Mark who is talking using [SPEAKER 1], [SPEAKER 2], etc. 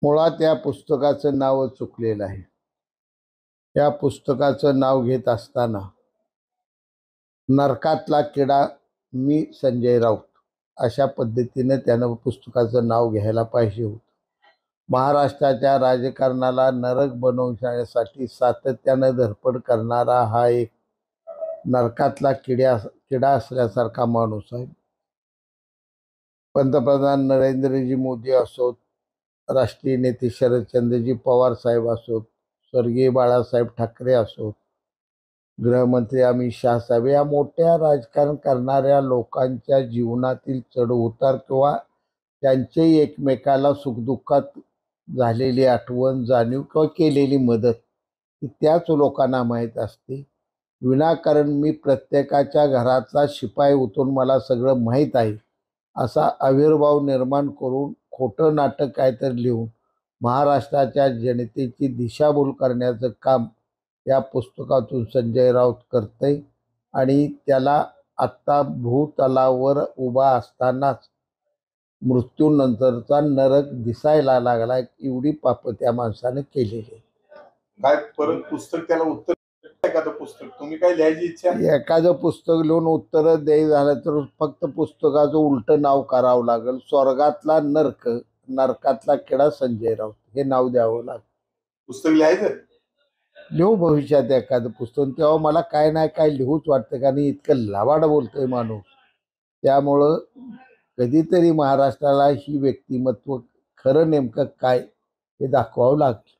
[SPEAKER 1] मुळात या पुस्तकाचं नाव चुकलेलं आहे. या पुस्तकाचं नाव घेत असताना नरकातला किडा मी संजय राऊत अशा पद्धतीने त्यानं पुस्तकाचं नाव घ्यायला पाहिजे होतं. महाराष्ट्राच्या राजकारणाला नरक बनवण्यासाठी सातत्यानं धडपड करणारा हा एक नरकातला किडा असल्यासारखा माणूस आहे. पंतप्रधान नरेंद्रजी मोदी असोत, राष्ट्रीय नेते शरदचंद्रजी पवार साहेब असोत, स्वर्गीय बाळासाहेब ठाकरे असोत, गृहमंत्री अमित शाह साहेब, या मोठ्या राजकारण करणाऱ्या लोकांच्या जीवनातील चढउतार किंवा त्यांचे एकमेकाला सुखदुःखात झालेली आठवण, जाणीव किंवा केलेली मदत ही त्याच लोकांना माहीत असते. विनाकारण मी प्रत्येकाच्या घराचा शिपाई उतरून मला सगळं माहीत आहे असा आविर्भाव निर्माण करून खोटं नाटक काहीतरी लिहून महाराष्ट्राच्या जनतेची दिशाभूल करण्याचं काम या पुस्तकातून संजय राऊत करतंय. आणि त्याला आत्ता भूतलावर उभा असतानाच मृत्यूनंतरचा नरक दिसायला लागला. एवढी पाप त्या माणसाने केलेली.
[SPEAKER 2] काय परत पुस्तक त्याला उत्तर एखादं पुस्तक तुम्ही काय लिहायची इच्छा?
[SPEAKER 1] एखादं पुस्तक लिहून उत्तर द्यायचं झालं तर फक्त पुस्तकाचं उलटं नाव करावं लागेल. स्वर्गातला नरक, नरकातला किडा संजय राऊत हे नाव द्यावं लागेल.
[SPEAKER 2] पुस्तक लिहायचं
[SPEAKER 1] लिहू भविष्यात एखादं पुस्तक. तेव्हा मला काय नाही काय लिहूच वाटतं, कारण इतकं लवाड बोलतोय माणूस. त्यामुळं कधीतरी महाराष्ट्राला ही व्यक्तिमत्व खरं नेमकं काय हे दाखवावं लागेल.